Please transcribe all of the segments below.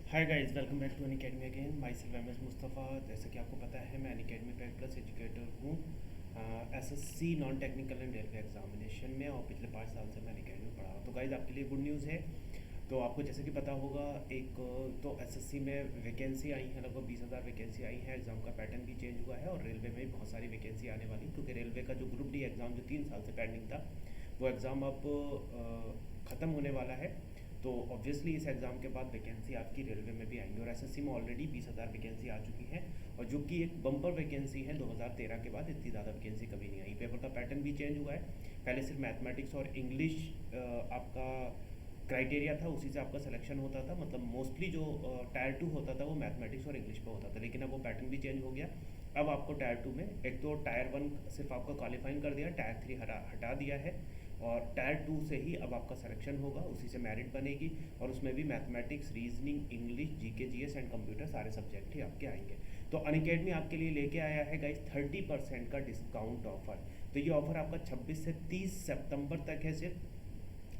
Hi guys, welcome back to Unacademy again. Myself M S Mustafa. जैसा कि आपको पता है, मैं अनअकैडमी पैक प्लस एजुकेटर हूँ SSC non technical and railway examination में, और पिछले 5 साल से मैं अनअकैडमी पढ़ा रहा हूँ। तो गाइस, आपके लिए गुड न्यूज़ है। तो आपको जैसे कि पता होगा, एक तो एसएससी में वैकेंसी आई है, लगभग 20,000 वैकेंसी आई है। एग्ज़ाम का पैटर्न भी चेंज हुआ है और रेलवे में भी बहुत सारी वैकेंसी आने वाली, क्योंकि रेलवे का जो ग्रुप डी एग्ज़ाम जो 3 साल से पेंडिंग था, वो एग्ज़ाम अब ख़त्म होने वाला है। तो ऑब्वियसली इस एग्ज़ाम के बाद वैकेंसी आपकी रेलवे में भी आएंगी, और एसएससी में ऑलरेडी 20,000 वैकेंसी आ चुकी है, और जो कि एक बम्पर वैकेंसी है। 2013 के बाद इतनी ज़्यादा वैकेंसी कभी नहीं आई। पेपर का पैटर्न भी चेंज हुआ है। पहले सिर्फ मैथमेटिक्स और इंग्लिश आपका क्राइटेरिया था, उसी से आपका सिलेक्शन होता था। मतलब मोस्टली जो टायर 2 होता था वो मैथमेटिक्स और इंग्लिश पे होता था, लेकिन अब वो पैटर्न भी चेंज हो गया। अब आपको टायर 2 में एक तो टायर 1 सिर्फ आपका क्वालिफाइंग कर दिया, टायर 3 हटा दिया है, और टायर 2 से ही अब आपका सिलेक्शन होगा, उसी से मेरिट बनेगी। और उसमें भी mathematics, reasoning, English, GK, GS and computer सारे सब्जेक्ट ही आपके आएंगे। तो अनअकैडमी आपके लिए लेके आया है गाइस 30% का डिस्काउंट ऑफर। तो ये ऑफर आपका 26 से 30 सितंबर तक है। सिर्फ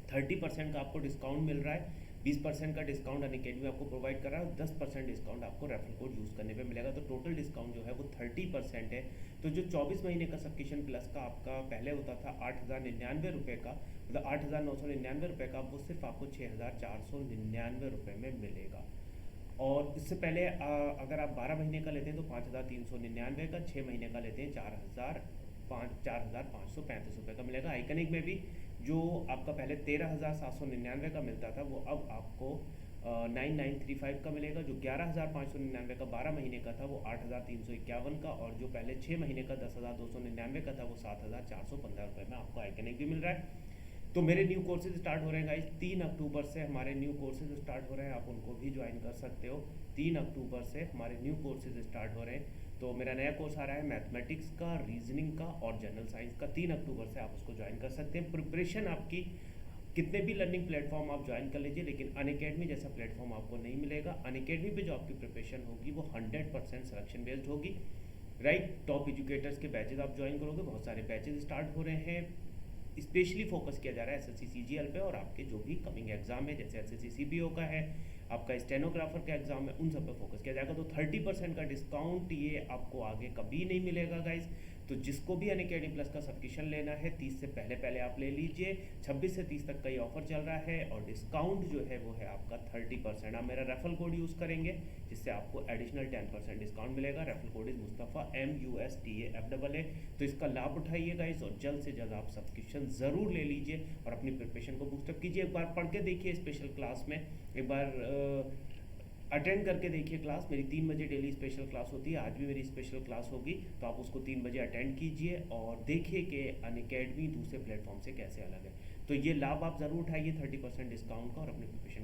30% का आपको डिस्काउंट मिल रहा है। 20% का डिस्काउंट अनअकैडमी आपको प्रोवाइड कर रहा है, और 10% डिस्काउंट आपको रेफरल कोड यूज़ करने पे मिलेगा। तो टोटल डिस्काउंट जो है वो 30% है। तो जो 24 महीने का सब्सक्रिप्शन प्लस का आपका पहले होता था 8,099 रुपये का, मतलब 8,999 रुपये का, वो सिर्फ आपको 6,499 रुपये में मिलेगा। और इससे पहले अगर आप 12 महीने का लेते हैं तो 5,399 का, 6 महीने का लेते हैं 4,535 रुपये का मिलेगा। आइकनिक में भी जो आपका पहले 13,799 का मिलता था, वो अब आपको 9,935 का मिलेगा। जो 11,599 का 12 महीने का था, वो 8,351 का, और जो पहले 6 महीने का 10,299 का था, वो 7,415 रुपये में आपको आइकनिक भी मिल रहा है। तो मेरे न्यू कोर्सेज स्टार्ट हो रहे हैं गाइस। 3 अक्टूबर से हमारे न्यू कोर्सेज स्टार्ट हो रहे हैं, आप उनको भी ज्वाइन कर सकते हो। 3 अक्टूबर से हमारे न्यू कोर्सेज स्टार्ट हो रहे हैं। तो मेरा नया कोर्स आ रहा है मैथमेटिक्स का, रीजनिंग का और जनरल साइंस का। 3 अक्टूबर से आप उसको ज्वाइन कर सकते हैं। प्रिपरेशन आपकी कितने भी लर्निंग प्लेटफॉर्म आप ज्वाइन कर लीजिए, लेकिन अनअकैडमी जैसा प्लेटफॉर्म आपको नहीं मिलेगा। अनअकैडमी पे जो आपकी प्रिपरेशन होगी वो 100% सिलेक्शन बेस्ड होगी। राइट, टॉप एजुकेटर्स के बैचेज आप ज्वाइन करोगे। बहुत सारे बैचेज स्टार्ट हो रहे हैं। स्पेशली फोकस किया जा रहा है एसएससी सीजीएल पे, और आपके जो भी कमिंग एग्जाम है, जैसे एसएससी सीपीओ का है, आपका स्टेनोग्राफर का एग्जाम है, उन सब पे फोकस किया जाएगा। तो 30% का डिस्काउंट ये आपको आगे कभी नहीं मिलेगा गाइज। तो जिसको भी अनअकैडमी प्लस का सब्सक्रिप्शन लेना है, 30 से पहले पहले आप ले लीजिए। 26 से 30 तक का ये ऑफर चल रहा है, और डिस्काउंट जो है वो है आपका 30%। आप मेरा रेफरल कोड यूज़ करेंगे, जिससे आपको एडिशनल 10% डिस्काउंट मिलेगा। Referral code is Mustafa, MUSTAFAA। तो इसका लाभ उठाइए गाइस, और जल्द से जल्द आप सब्सक्रिप्शन ज़रूर ले लीजिए और अपनी प्रिपरेशन को बूस्टअप कीजिए। एक बार पढ़ के देखिए स्पेशल क्लास में, एक बार अटेंड करके देखिए क्लास। मेरी 3 बजे डेली स्पेशल क्लास होती है, आज भी मेरी स्पेशल क्लास होगी। तो आप उसको 3 बजे अटेंड कीजिए और देखिए कि अनअकैडमी दूसरे प्लेटफॉर्म से कैसे अलग है। तो ये लाभ आप ज़रूर उठाइए 30% डिस्काउंट का, और अपनी प्रिपरेशन